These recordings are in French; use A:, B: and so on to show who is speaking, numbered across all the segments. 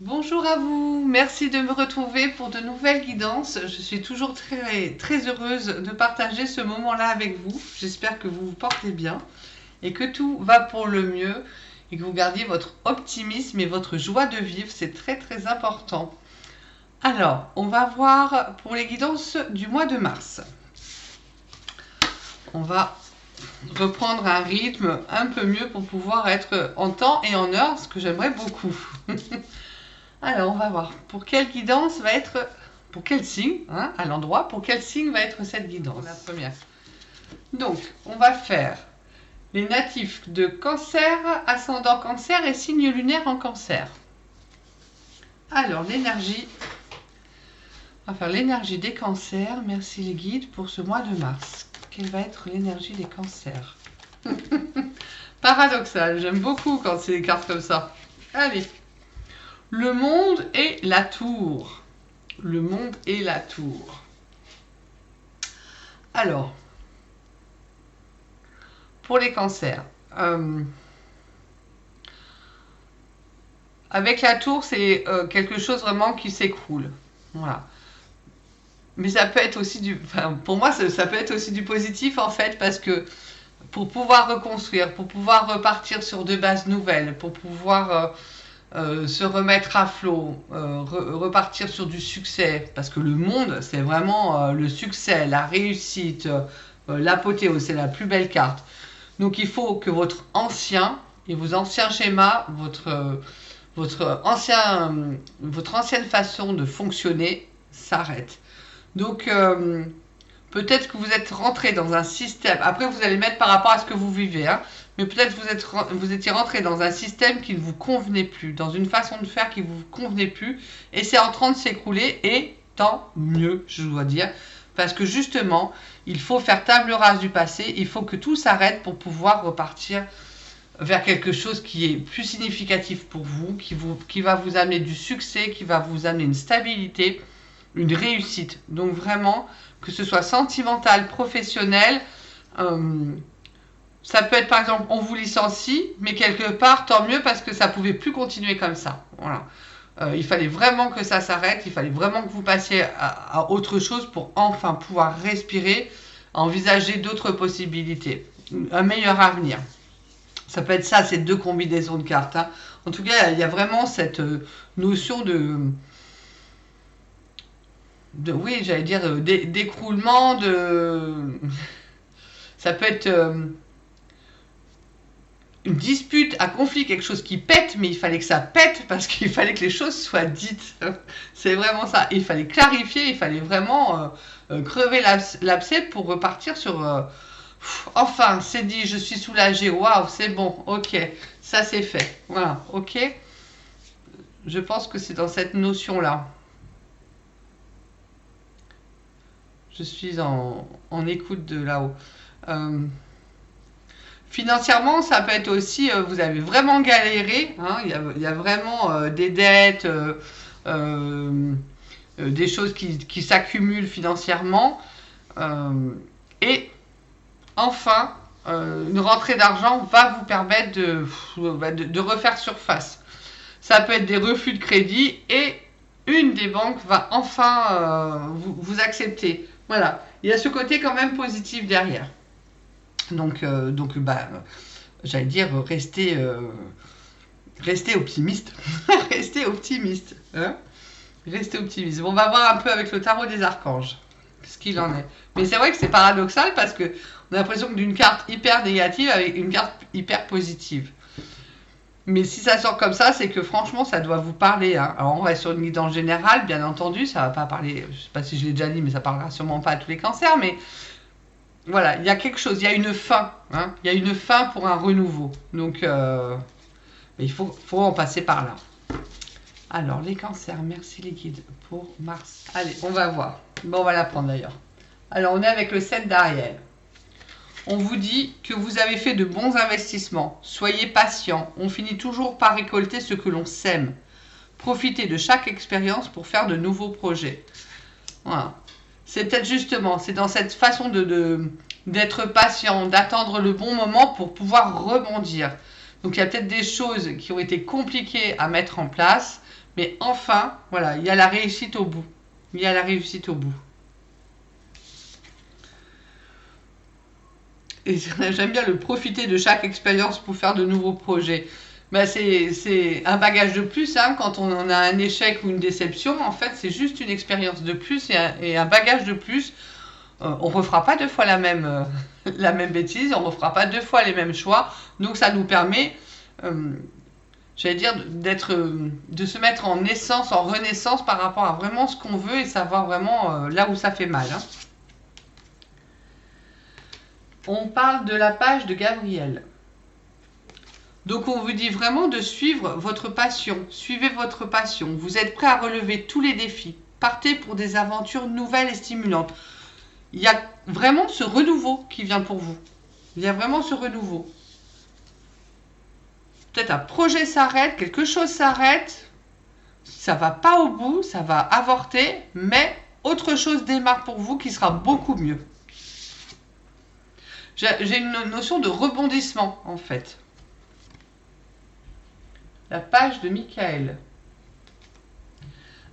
A: Bonjour à vous, merci de me retrouver pour de nouvelles guidances. Je suis toujours très heureuse de partager ce moment-là avec vous. J'espère que vous vous portez bien et que tout va pour le mieux et que vous gardiez votre optimisme et votre joie de vivre. C'est très important. Alors, on va voir pour les guidances du mois de mars. On va reprendre un rythme un peu mieux pour pouvoir être en temps et en heure, ce que j'aimerais beaucoup. Alors, on va voir pour quelle guidance va être, pour quel signe, à l'endroit, pour quel signe va être cette guidance. La première. Donc, on va faire les natifs de Cancer, ascendant Cancer et signe lunaire en Cancer. Alors, l'énergie, on va faire l'énergie des Cancers. Merci les guides pour ce mois de mars. Quelle va être l'énergie des Cancers? Paradoxal, j'aime beaucoup quand c'est des cartes comme ça. Allez. Le monde et la tour. Le monde et la tour. Alors, pour les cancers, avec la tour, c'est quelque chose vraiment qui s'écroule. Voilà. Mais ça peut être aussi du... Enfin, pour moi, ça peut être aussi du positif, en fait, parce que pour pouvoir reconstruire, pour pouvoir repartir sur de bases nouvelles, pour pouvoir... se remettre à flot, repartir sur du succès, parce que le monde, c'est vraiment le succès, la réussite, l'apothéose, c'est la plus belle carte. Donc il faut que votre ancien et vos anciens schémas, votre ancienne façon de fonctionner s'arrête. Donc peut-être que vous êtes rentré dans un système, après vous allez mettre par rapport à ce que vous vivez, mais peut-être vous étiez rentré dans un système qui ne vous convenait plus, dans une façon de faire qui ne vous convenait plus, et c'est en train de s'écrouler, et tant mieux, je dois dire, parce que justement, il faut faire table rase du passé, il faut que tout s'arrête pour pouvoir repartir vers quelque chose qui est plus significatif pour vous, qui va vous amener du succès, qui va vous amener une stabilité, une réussite. Donc vraiment, que ce soit sentimental, professionnel, ça peut être par exemple, on vous licencie, mais quelque part, tant mieux parce que ça ne pouvait plus continuer comme ça. Voilà. Il fallait vraiment que ça s'arrête, il fallait vraiment que vous passiez à autre chose pour enfin pouvoir respirer, envisager d'autres possibilités, un meilleur avenir. Ça peut être ça, ces deux combinaisons de cartes. En tout cas, il y a vraiment cette notion oui, j'allais dire d'écroulement, ça peut être une dispute, un conflit, quelque chose qui pète, mais il fallait que ça pète parce qu'il fallait que les choses soient dites. C'est vraiment ça. Il fallait clarifier, il fallait vraiment crever l'abcès pour repartir sur... enfin, c'est dit, je suis soulagée, waouh, c'est bon, ok, ça c'est fait. Voilà, ok. Je pense que c'est dans cette notion-là. Je suis en écoute de là-haut. Financièrement, ça peut être aussi, vous avez vraiment galéré, il y a vraiment des dettes, des choses qui s'accumulent financièrement. Et enfin, une rentrée d'argent va vous permettre de refaire surface. Ça peut être des refus de crédit et une des banques va enfin vous accepter. Voilà, il y a ce côté quand même positif derrière. Donc j'allais dire, restez optimiste. Restez optimiste. Restez optimiste. Bon, on va voir un peu avec le tarot des archanges ce qu'il en est. Mais c'est vrai que c'est paradoxal parce que on a l'impression que d'une carte hyper négative avec une carte hyper positive. Mais si ça sort comme ça, c'est que franchement, ça doit vous parler. Alors, on reste sur une guidance générale, bien entendu. Ça va pas parler, je sais pas si je l'ai déjà dit, mais ça parlera sûrement pas à tous les cancers. Mais voilà, il y a quelque chose, il y a une fin. Il y a une fin pour un renouveau. Donc, il faut en passer par là. Alors, les cancers, merci les guides pour mars. Allez, on va voir. Bon, on va la prendre d'ailleurs. Alors, on est avec le 7 d'Ariel. On vous dit que vous avez fait de bons investissements. Soyez patient. On finit toujours par récolter ce que l'on sème. Profitez de chaque expérience pour faire de nouveaux projets. Voilà. C'est peut-être justement, c'est dans cette façon d'être patient, d'attendre le bon moment pour pouvoir rebondir. Donc il y a peut-être des choses qui ont été compliquées à mettre en place, Mais enfin, voilà, il y a la réussite au bout. Il y a la réussite au bout. Et j'aime bien le profiter de chaque expérience pour faire de nouveaux projets. Ben c'est un bagage de plus, hein, quand on a un échec ou une déception. En fait, c'est juste une expérience de plus et un bagage de plus. On ne refera pas deux fois la même bêtise, on ne refera pas deux fois les mêmes choix. Donc ça nous permet, j'allais dire, de se mettre en naissance, en renaissance par rapport à vraiment ce qu'on veut et savoir vraiment là où ça fait mal. Hein. On parle de la page de Gabriel. Donc on vous dit vraiment de suivre votre passion. Suivez votre passion. Vous êtes prêt à relever tous les défis. Partez pour des aventures nouvelles et stimulantes. Il y a vraiment ce renouveau qui vient pour vous. Il y a vraiment ce renouveau. Peut-être un projet s'arrête, quelque chose s'arrête. Ça va pas au bout, ça va avorter, mais autre chose démarre pour vous qui sera beaucoup mieux. J'ai une notion de rebondissement en fait. La page de Michael.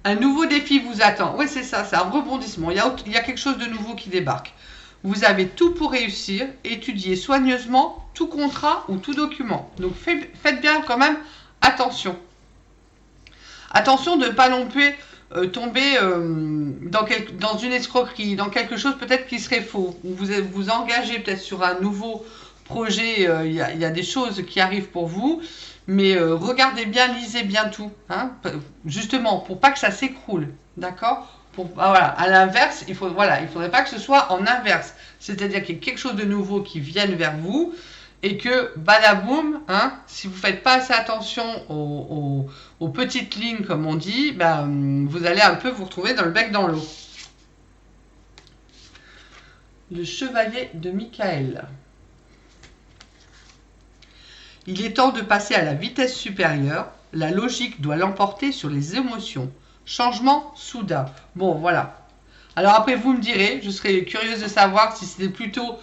A: Un nouveau défi vous attend. Oui, c'est ça, c'est un rebondissement. Il y a quelque chose de nouveau qui débarque. Vous avez tout pour réussir. Étudiez soigneusement tout contrat ou tout document. Donc faites bien quand même attention. Attention de ne pas non plus tomber dans une escroquerie, dans quelque chose peut-être qui serait faux. Ou vous engagez peut-être sur un nouveau projet. Il y a des choses qui arrivent pour vous. Mais regardez bien, lisez bien tout, hein, justement, pour pas que ça s'écroule, d'accord? Voilà, à l'inverse, il faudrait pas que ce soit en inverse. C'est-à-dire qu'il y ait quelque chose de nouveau qui vienne vers vous et que, badaboum, hein, si vous faites pas assez attention aux petites lignes, comme on dit, ben, vous allez un peu vous retrouver dans le bec dans l'eau. Le chevalier de Michael. Il est temps de passer à la vitesse supérieure. La logique doit l'emporter sur les émotions. Changement soudain. Bon, voilà. Alors après, vous me direz, je serais curieuse de savoir si c'était plutôt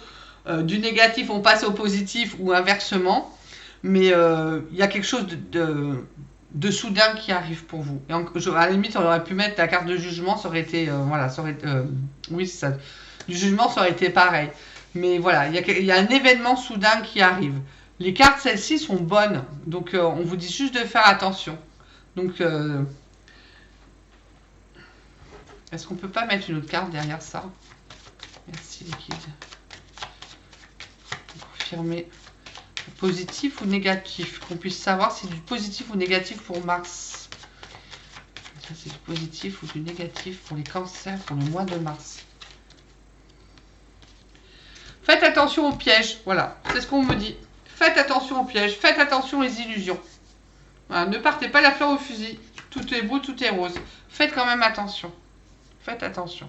A: du négatif, on passe au positif ou inversement. Mais il y a quelque chose de soudain qui arrive pour vous. Et à la limite, on aurait pu mettre la carte de jugement, ça aurait été... voilà, ça aurait, oui, c'est ça. Du jugement, ça aurait été pareil. Mais voilà, il y a un événement soudain qui arrive. Les cartes, celles-ci, sont bonnes. Donc, on vous dit juste de faire attention. Donc, est-ce qu'on peut pas mettre une autre carte derrière ça? Merci, liquide. Confirmer. Positif ou négatif? Qu'on puisse savoir si c'est du positif ou négatif pour Mars. Ça, c'est du positif ou du négatif pour les cancers pour le mois de mars. Faites attention aux pièges. Voilà, c'est ce qu'on me dit. Faites attention aux pièges, faites attention aux illusions. Voilà, ne partez pas la fleur au fusil. Tout est beau, tout est rose. Faites quand même attention. Faites attention.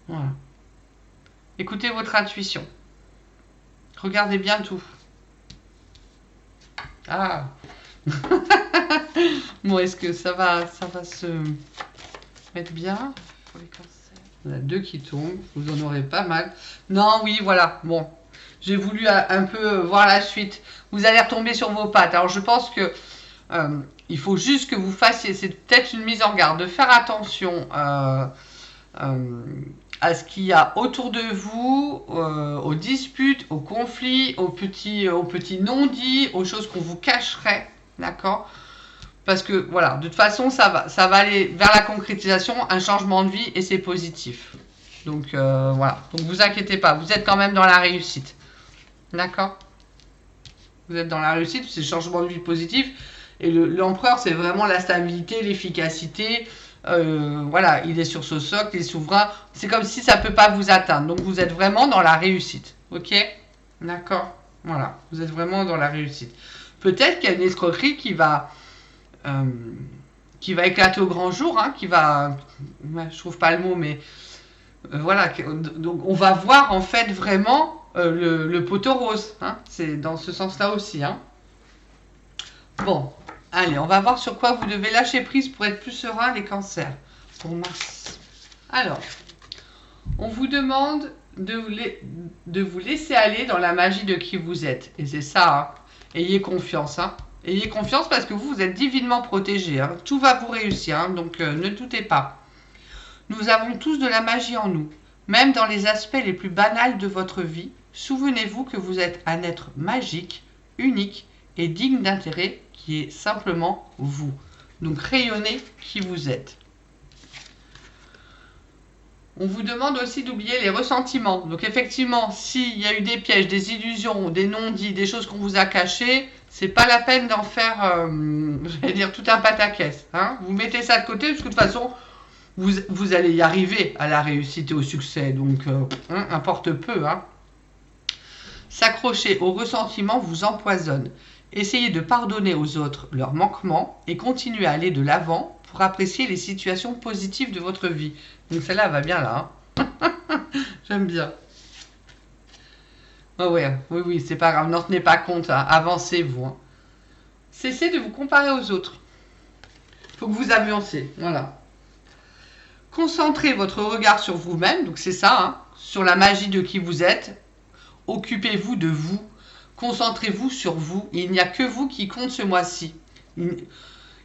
A: Voilà. Écoutez votre intuition. Regardez bien tout. Ah. Bon, est-ce que ça va se mettre bien pour les cancers? On a deux qui tombent. Vous en aurez pas mal. Non, oui, voilà. Bon. J'ai voulu un peu voir la suite. Vous allez retomber sur vos pattes. Alors, je pense que il faut juste que vous fassiez, c'est peut-être une mise en garde, de faire attention à ce qu'il y a autour de vous, aux disputes, aux conflits, aux petits non-dits, aux choses qu'on vous cacherait, d'accord? Parce que, voilà, de toute façon, ça va aller vers la concrétisation, un changement de vie, et c'est positif. Donc, voilà. Donc, vous inquiétez pas, vous êtes quand même dans la réussite. D'accord? Vous êtes dans la réussite, c'est le changement de vie positif. Et l'empereur, c'est vraiment la stabilité, l'efficacité. Voilà, il est sur ce socle, il est souverain. C'est comme si ça ne peut pas vous atteindre. Donc, vous êtes vraiment dans la réussite. Ok? D'accord? Voilà, vous êtes vraiment dans la réussite. Peut-être qu'il y a une escroquerie qui va éclater au grand jour, hein, je trouve pas le mot, mais voilà. Donc, on va voir en fait vraiment le poteau rose, hein, c'est dans ce sens-là aussi. Hein. Bon, allez, on va voir sur quoi vous devez lâcher prise pour être plus serein, les cancers, pour Mars. Alors, on vous demande de vous laisser aller dans la magie de qui vous êtes. Et c'est ça, hein. Ayez confiance. Hein. Ayez confiance parce que vous êtes divinement protégé. Hein. Tout va vous réussir, hein, donc ne doutez pas. Nous avons tous de la magie en nous, même dans les aspects les plus banals de votre vie. Souvenez-vous que vous êtes un être magique, unique et digne d'intérêt qui est simplement vous. Donc rayonnez qui vous êtes. On vous demande aussi d'oublier les ressentiments. Donc effectivement, s'il y a eu des pièges, des illusions, des non-dits, des choses qu'on vous a cachées, c'est pas la peine d'en faire, j'allais dire, tout un pataquès. Hein. Vous mettez ça de côté, parce que de toute façon, vous allez y arriver à la réussite et au succès. Donc, importe peu. Hein. S'accrocher aux ressentiments vous empoisonne. Essayez de pardonner aux autres leurs manquements et continuez à aller de l'avant pour apprécier les situations positives de votre vie. Donc celle-là va bien là. Hein. J'aime bien. Oh ouais, oui, c'est pas grave, n'en tenez pas compte, hein. Avancez-vous. Hein. Cessez de vous comparer aux autres. Il faut que vous avancez, voilà. Concentrez votre regard sur vous-même, donc c'est ça, hein, sur la magie de qui vous êtes. Occupez-vous de vous. Concentrez-vous sur vous. Il n'y a que vous qui compte ce mois-ci. Il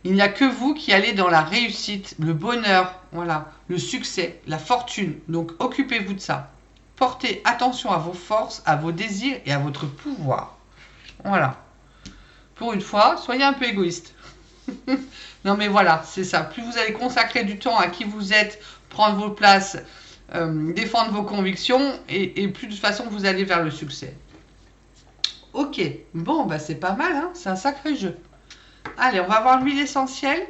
A: n'y a que vous qui allez dans la réussite, le bonheur, voilà, le succès, la fortune. Donc occupez-vous de ça. Portez attention à vos forces, à vos désirs et à votre pouvoir. Voilà. Pour une fois, soyez un peu égoïste. Non mais voilà, c'est ça. Plus vous allez consacrer du temps à qui vous êtes, prendre vos places, défendre vos convictions, et plus de toute façon vous allez vers le succès. Ok, bon, bah c'est pas mal, hein, c'est un sacré jeu. Allez, on va voir l'huile essentielle.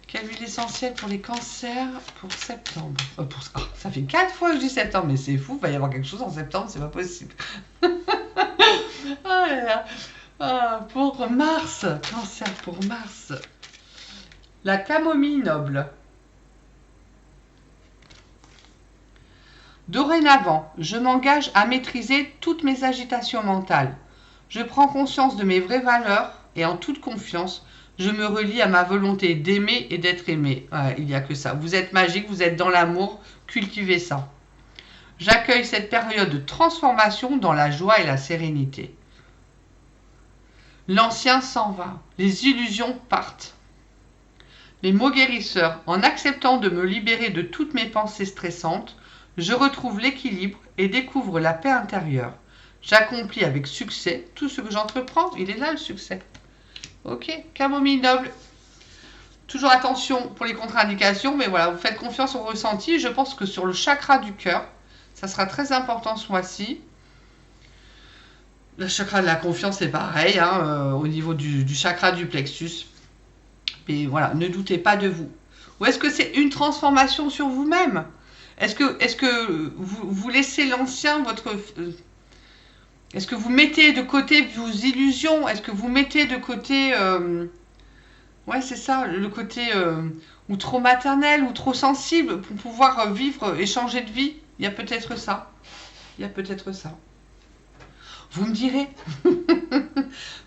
A: Quelle huile essentielle pour les cancers pour septembre ça fait 4 fois que je dis septembre, mais c'est fou, il va y avoir quelque chose en septembre, c'est pas possible. Ah là là. Ah, pour Mars, cancer pour Mars. La camomille noble. Dorénavant, je m'engage à maîtriser toutes mes agitations mentales. Je prends conscience de mes vraies valeurs et en toute confiance, je me relie à ma volonté d'aimer et d'être aimé. Ouais, il n'y a que ça. Vous êtes magique, vous êtes dans l'amour, cultivez ça. J'accueille cette période de transformation dans la joie et la sérénité. L'ancien s'en va, les illusions partent. Les mots guérisseurs, en acceptant de me libérer de toutes mes pensées stressantes, je retrouve l'équilibre et découvre la paix intérieure. J'accomplis avec succès tout ce que j'entreprends. Il est là le succès. Ok, camomille noble. Toujours attention pour les contre-indications, mais voilà, vous faites confiance au ressenti. Je pense que sur le chakra du cœur, ça sera très important ce mois-ci. Le chakra de la confiance, c'est pareil, hein, au niveau du chakra du plexus. Mais voilà, ne doutez pas de vous. Ou est-ce que c'est une transformation sur vous-même? Est-ce que vous laissez l'ancien, est-ce que vous mettez de côté vos illusions? Est-ce que vous mettez de côté... ouais, c'est ça, le côté ou trop maternel ou trop sensible pour pouvoir vivre et changer de vie. Il y a peut-être ça. Il y a peut-être ça. Vous me direz.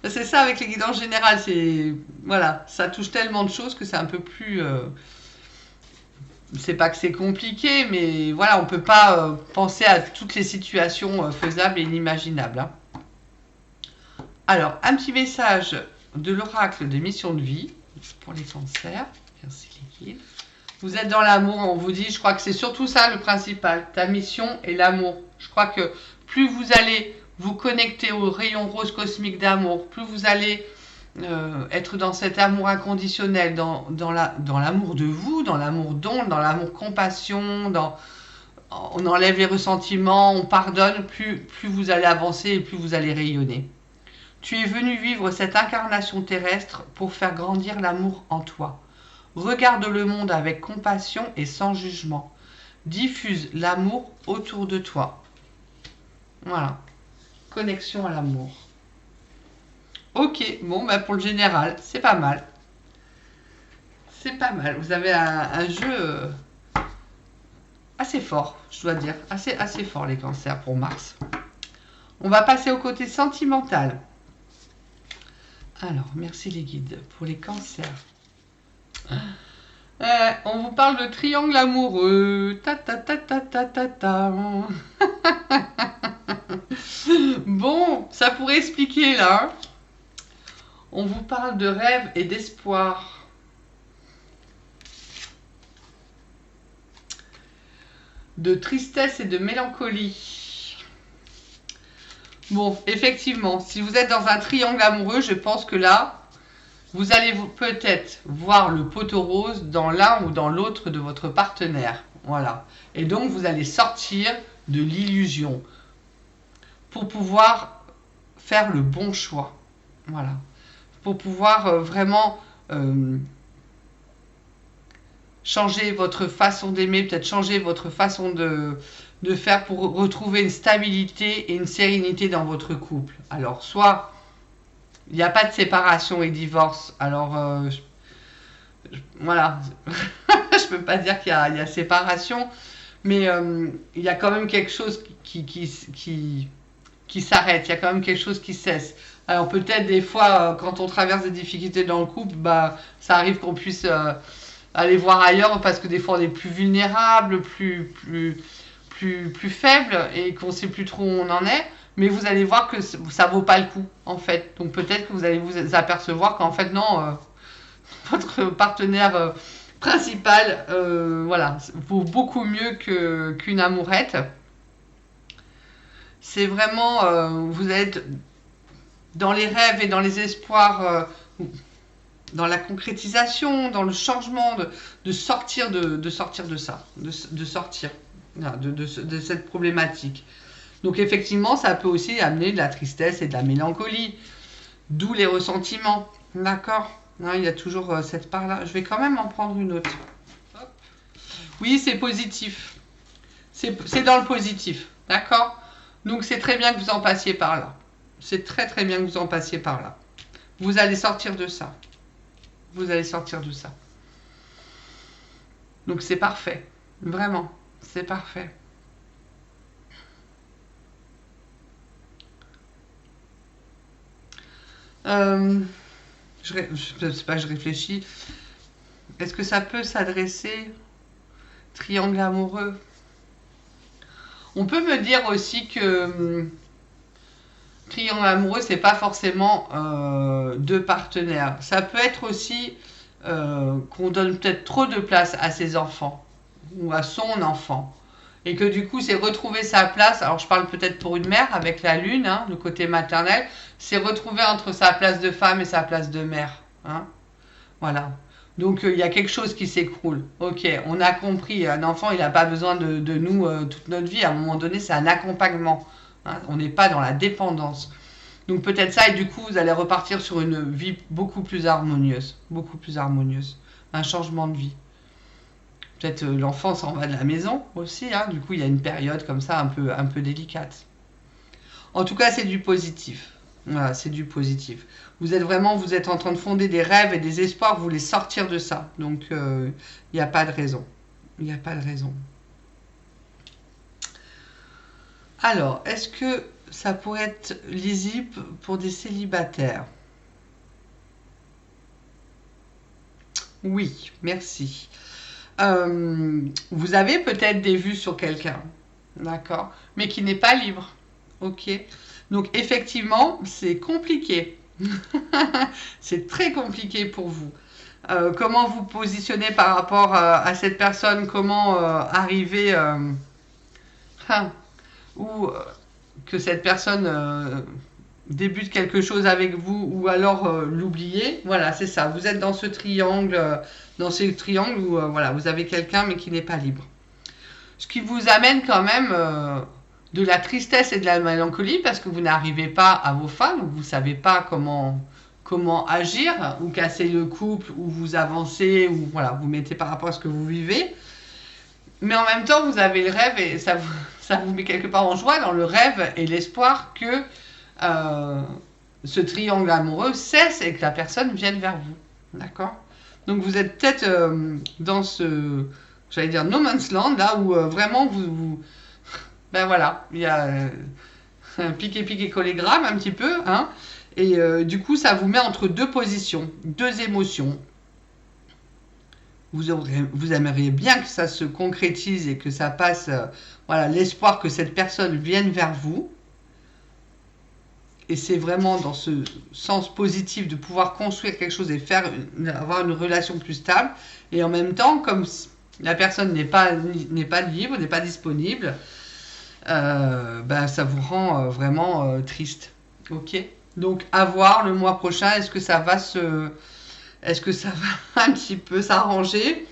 A: C'est ça avec les guides en général. C'est voilà, ça touche tellement de choses que c'est un peu plus... c'est pas que c'est compliqué, mais voilà, on peut pas penser à toutes les situations faisables et inimaginables. Hein. Alors, un petit message de l'oracle des missions de vie pour les cancers. Merci les guides. Vous êtes dans l'amour, on vous dit, je crois que c'est surtout ça le principal. Ta mission est l'amour. Je crois que plus vous allez vous connecter au rayon rose cosmique d'amour, plus vous allez être dans cet amour inconditionnel, dans l'amour de vous, dans l'amour don, dans l'amour compassion, on enlève les ressentiments, on pardonne, plus vous allez avancer et plus vous allez rayonner. Tu es venu vivre cette incarnation terrestre pour faire grandir l'amour en toi. Regarde le monde avec compassion et sans jugement. Diffuse l'amour autour de toi. Voilà. Connexion à l'amour. Ok, bon, bah pour le général, c'est pas mal. C'est pas mal. Vous avez un jeu assez fort, je dois dire. Assez fort, les cancers pour Mars. On va passer au côté sentimental. Alors, merci les guides pour les cancers. On vous parle de triangle amoureux. Ta ta ta ta ta ta ta. Bon, ça pourrait expliquer là. On vous parle de rêve et d'espoir. De tristesse et de mélancolie. Bon, effectivement, si vous êtes dans un triangle amoureux, je pense que là, vous allez peut-être voir le poteau rose dans l'un ou dans l'autre de votre partenaire. Voilà. Et donc, vous allez sortir de l'illusion pour pouvoir faire le bon choix. Voilà. Pour pouvoir vraiment changer votre façon d'aimer, peut-être changer votre façon de faire pour retrouver une stabilité et une sérénité dans votre couple. Alors, soit il n'y a pas de séparation et divorce, alors voilà, je peux pas dire qu'il y a séparation, mais il y a quand même quelque chose qui s'arrête, il y a quand même quelque chose qui cesse. Alors peut-être des fois, quand on traverse des difficultés dans le couple, bah, ça arrive qu'on puisse aller voir ailleurs parce que des fois on est plus vulnérable, plus faible et qu'on sait plus trop où on en est. Mais vous allez voir que ça vaut pas le coup en fait. Donc peut-être que vous allez vous apercevoir qu'en fait non, votre partenaire principal, voilà, vaut beaucoup mieux qu'une amourette. C'est vraiment, vous êtes dans les rêves et dans les espoirs, dans la concrétisation, dans le changement, de sortir de ça, de sortir de cette problématique. Donc effectivement, ça peut aussi amener de la tristesse et de la mélancolie, d'où les ressentiments. D'accord ? Il y a toujours cette part-là. Je vais quand même en prendre une autre. Hop. Oui, c'est positif. C'est dans le positif. D'accord ? Donc c'est très bien que vous en passiez par là. C'est très très bien que vous en passiez par là. Vous allez sortir de ça. Vous allez sortir de ça. Donc c'est parfait. Vraiment, c'est parfait. Je sais pas, je réfléchis. Est-ce que ça peut s'adresser triangle amoureux? On peut me dire aussi que triangle amoureux, c'est pas forcément deux partenaires. Ça peut être aussi qu'on donne peut-être trop de place à ses enfants ou à son enfant. Et que du coup, c'est retrouver sa place. Alors, je parle peut-être pour une mère avec la lune, hein, le côté maternel. C'est retrouver entre sa place de femme et sa place de mère. Hein. Voilà. Donc, il y a quelque chose qui s'écroule. Ok, on a compris. Un enfant, il n'a pas besoin de nous toute notre vie. À un moment donné, c'est un accompagnement. Hein. On n'est pas dans la dépendance. Donc, peut-être ça. Et du coup, vous allez repartir sur une vie beaucoup plus harmonieuse. Beaucoup plus harmonieuse. Un changement de vie. Peut-être l'enfant s'en va de la maison aussi, hein. Du coup il y a une période comme ça un peu délicate. En tout cas c'est du positif. Voilà, c'est du positif. Vous êtes en train de fonder des rêves et des espoirs, vous voulez sortir de ça. Donc il n'y a pas de raison. Il n'y a pas de raison. Alors, est-ce que ça pourrait être lisible pour des célibataires? Oui, merci. Vous avez peut-être des vues sur quelqu'un, d'accord, mais qui n'est pas libre, ok. Donc effectivement, c'est compliqué. C'est très compliqué pour vous. Comment vous positionnez par rapport à cette personne? Comment arriver ou que cette personne débute quelque chose avec vous ou alors l'oublier. Voilà, c'est ça. Vous êtes dans ce triangle où voilà, vous avez quelqu'un mais qui n'est pas libre. Ce qui vous amène quand même de la tristesse et de la mélancolie parce que vous n'arrivez pas à vos fins, donc vous ne savez pas comment agir ou casser le couple ou vous avancez ou voilà, vous mettez par rapport à ce que vous vivez. Mais en même temps, vous avez le rêve et ça vous met quelque part en joie dans le rêve et l'espoir que ce triangle amoureux cesse et que la personne vienne vers vous. D'accord ? Donc vous êtes peut-être dans ce, j'allais dire, no man's land, là où vraiment ben voilà, il y a un piqué collégramme un petit peu, hein, et du coup ça vous met entre deux positions, deux émotions. Vous aimeriez bien que ça se concrétise et que ça passe, voilà, l'espoir que cette personne vienne vers vous. et c'est vraiment dans ce sens positif de pouvoir construire quelque chose et avoir une relation plus stable. Et en même temps, comme la personne n'est pas libre, n'est pas disponible, ben, ça vous rend vraiment triste. Ok? Donc à voir le mois prochain, est-ce que ça va un petit peu s'arranger,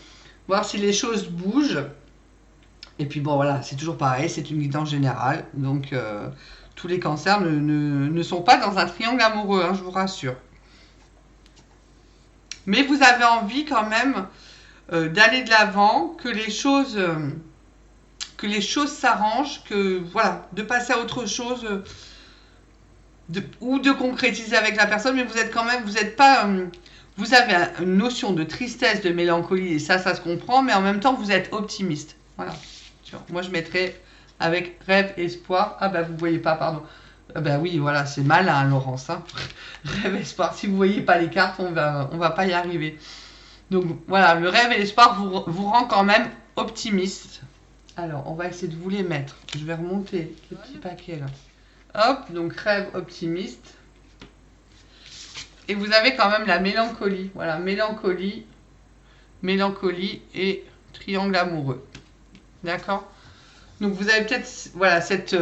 A: voir si les choses bougent. Et puis bon voilà, c'est toujours pareil, c'est une guidance générale. Donc tous les cancers ne sont pas dans un triangle amoureux, hein, je vous rassure. Mais vous avez envie quand même d'aller de l'avant, que les choses s'arrangent, que voilà, de passer à autre chose, ou de concrétiser avec la personne, mais vous êtes quand même, vous n'êtes pas, vous avez une notion de tristesse, de mélancolie, et ça se comprend, mais en même temps vous êtes optimiste. Voilà. Moi je mettrais avec rêve, espoir. Ah bah vous voyez pas, pardon. Ah bah oui, voilà, c'est malin, Laurence. Hein. Rêve, espoir. Si vous voyez pas les cartes, on va pas y arriver. Donc voilà, le rêve et l'espoir vous rend quand même optimiste. Alors, on va essayer de vous les mettre. Je vais remonter les petits paquets là. Hop, donc rêve, optimiste. Et vous avez quand même la mélancolie. Voilà, mélancolie et triangle amoureux. D'accord? Donc vous avez peut-être voilà, cette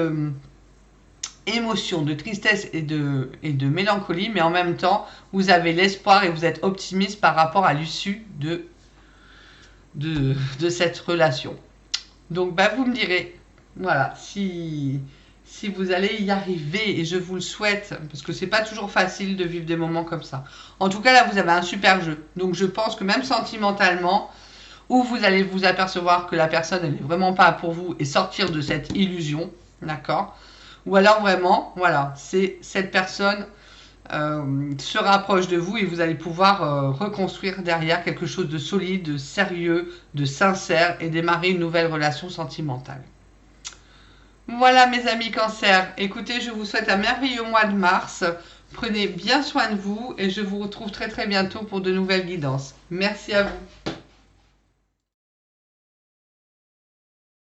A: émotion de tristesse et de mélancolie, mais en même temps, vous avez l'espoir et vous êtes optimiste par rapport à l'issue de cette relation. Donc bah, vous me direz, voilà, si vous allez y arriver, et je vous le souhaite, parce que c'est pas toujours facile de vivre des moments comme ça. En tout cas, là, vous avez un super jeu. Donc je pense que même sentimentalement, où vous allez vous apercevoir que la personne, elle n'est vraiment pas pour vous et sortir de cette illusion, d'accord? Ou alors vraiment, voilà, c'est cette personne se rapproche de vous et vous allez pouvoir reconstruire derrière quelque chose de solide, de sérieux, de sincère et démarrer une nouvelle relation sentimentale. Voilà mes amis Cancer, écoutez, je vous souhaite un merveilleux mois de mars. Prenez bien soin de vous et je vous retrouve très très bientôt pour de nouvelles guidances. Merci à vous.